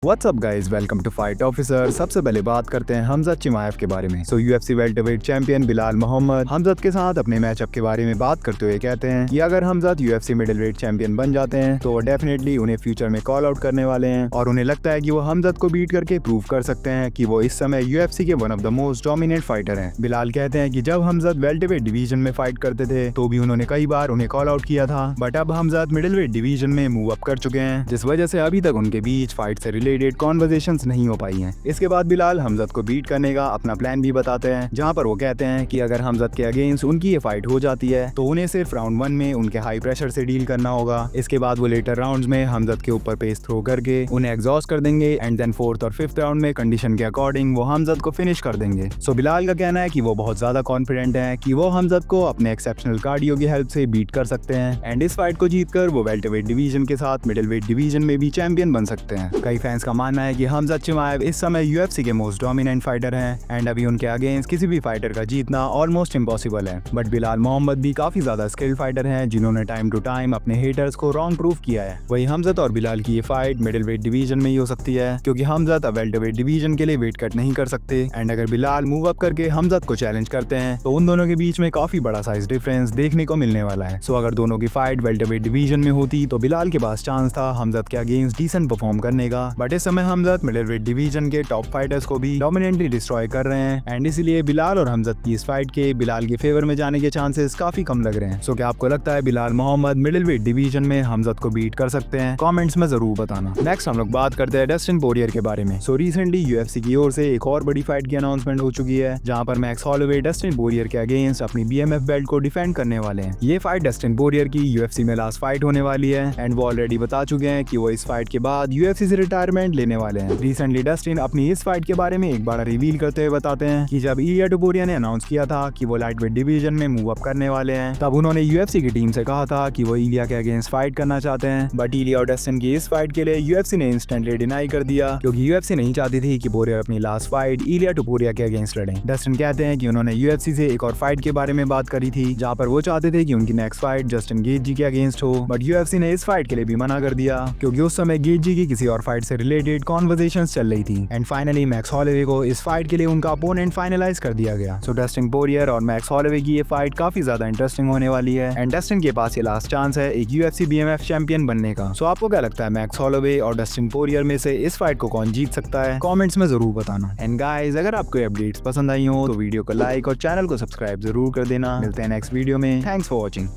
WhatsApp guys, welcome to fight officer. सबसे पहले बात करते हैं हमजद चिमाएव के बारे में। UFC welterweight champion Belal Muhammad Khamzat के साथ अपने मैचअप के बारे में बात करते हुए कहते हैं कि अगर हमजद यूएफसी मिडिलवेट चैंपियन बन जाते हैं तो वो डेफिनेटली उन्हें फ्यूचर में कॉल आउट करने वाले हैं और उन्हें लगता है कि वो हमजद को बीट करके प्रूव कर सकते हैं कि वो इस समय यूएफसी के one of the most dominant fighter हैं। बिलाल कहते हैं कि जब हमजद वेल्टरवेट डिवीजन में फाइट करते थे तो भी उन्होंने कई बार उन्हें कॉल आउट किया था, बट अब हमजद मिडिलवेट डिवीजन में मूव अप कर चुके हैं, जिस वजह से अभी तक उनके बीच फाइट से रिलेटेड कॉन्वर्सेशन नहीं हो पाई हैं। इसके बाद बिलाल हमजद को बीट करने का अपना प्लान भी बताते हैं, जहां पर वो कहते हैं कि अगर हमजद के अगेंस्ट उनकी ये फाइट हो जाती है तो उन्हें सिर्फ राउंड 1 में उनके हाई प्रेशर से डील करना होगा। इसके बाद वो लेटर राउंड्स में हमजद के ऊपर पेस थ्रो करके उन्हें एग्जॉस्ट कर देंगे एंड देन 4th और 5th राउंड में कंडीशन के अकॉर्डिंग वो हमजद को फिनिश कर देंगे। सो बिलाल का कहना है कि वो बहुत ज्यादा कॉन्फिडेंट है कि वो हमजद को अपने एक्सेप्शनल कार्डियो की हेल्प से बीट कर सकते हैं एंड इस फाइट को जीतकर वो वेल्टरवेट डिवीजन के साथ मिडिलवेट डिवीजन में भी चैंपियन बन सकते हैं। कई फैंस का मानना है कि हमजद चिमाएव इस समय यूएफसी के मोस्ट डोमिनेंट फाइटर हैं एंड अभी उनके अगेंस्ट किसी भी फाइटर का जीतना ऑलमोस्ट इम्पॉसिबल है। बट बिलाल मोहम्मद भी काफी ज्यादा स्किल्ड फाइटर हैं जिन्होंने टाइम टू टाइम अपने हेटर्स को रॉन्ग प्रूव किया है। वही हमजद और बिलाल की ये फाइट मिडिलवेट डिवीजन में ही हो सकती है, क्योंकि हमजद अब वेल्टरवेट डिवीजन के लिए वेट कट नहीं कर सकते एंड अगर बिलाल मूव अप करके हमजद को चैलेंज करते हैं तो उन दोनों के बीच में काफी बड़ा साइज डिफरेंस देखने को मिलने वाला है। सो अगर दोनों की फाइट वेल्टरवेट डिवीजन में होती तो बिलाल के पास चांस था हमजद के अगेंस्ट डिसेंट परफॉर्म करने का, बट इस समय हमजद मिडिलवेट डिवीजन के टॉप फाइटर्स को भी डोमिनेंटली डिस्ट्रॉय कर रहे हैं एंड इसीलिए बिलाल और हमजद की इस फाइट के बिलाल के फेवर में जाने के चांसेस काफी कम लग रहे हैं। सो क्या आपको लगता है बिलाल मोहम्मद मिडिलवेट डिवीजन में हमजद को बीट कर सकते हैं? कमेंट्स में जरूर बताना। नेक्स्ट हम लोग बात करते हैं डस्टिन पोरियर के बारे में। सो रिसेंटली यूएफसी की ओर से एक और बड़ी फाइट की अनाउंसमेंट हो चुकी है, जहां पर मैक्स हॉलोवे डस्टिन पोरियर के अगेंस्ट अपनी बीएमएफ बेल्ट को डिफेंड करने वाले हैं। ये फाइट डस्टिन पोरियर की यूएफसी में लास्ट फाइट होने वाली है एंड वो ऑलरेडी बता चुके हैं कि वो इस फाइट के बाद यूएफसी से रिटायरमेंट लेने वाले हैं। रिसेंटली डस्टिन अपनी इस फाइट के बारे में एक बार रिवील करते हुए बताते हैं कि जब इलिया टोपुरिया ने अनाउंस किया था कि वो लाइटवेट डिवीजन में मूव अप करने वाले हैं, तब उन्होंने यूएफसी की टीम से कहा था कि वो इलिया के अगेंस्ट फाइट करना चाहते हैं, बट इलिया और डस्टिन की इस फाइट के लिए यूएफसी ने इंस्टेंटली डिनाई कर दिया, क्योंकि यूएफसी नहीं चाहती थी कि पोरियर अपनी लास्ट फाइट इलिया टोपुरिया के अगेंस्ट लड़े। डस्टिन कहते हैं कि उन्होंने यूएफसी से एक और फाइट के बारे में बात करी थी, जहां पर वो चाहते थे कि उनकी नेक्स्ट फाइट जस्टिन गेटजी के अगेंस्ट हो, बट यूएफसी ने इस फाइट के लिए भी मना कर दिया, क्योंकि उस समय गेटजी की किसी और फाइट से रिलेटेड कॉन्वर्सेशंस चल रही थी एंड फाइनली मैक्स हॉलोवे को इस फाइट के लिए उनका अपोनेंट फाइनलाइज कर दिया गया। सो डस्टिन पोरियर और मैक्स हॉलोवे की ये फाइट काफी ज्यादा इंटरेस्टिंग होने वाली है एंड डस्टिन के पास ये लास्ट चांस है एक यूएफसी बीएमएफ चैंपियन बनने का। सो आपको क्या लगता है मैक्स हॉलोवे और डस्टिन पोरियर में से इस फाइट को कौन जीत सकता है? कमेंट्स में जरूर बताना। एंड गाइस, अगर आपको अपडेट्स पसंद आई हो तो वीडियो को लाइक और चैनल को सब्सक्राइब जरूर कर देना। मिलते हैं नेक्स्ट वीडियो में। Thanks for watching.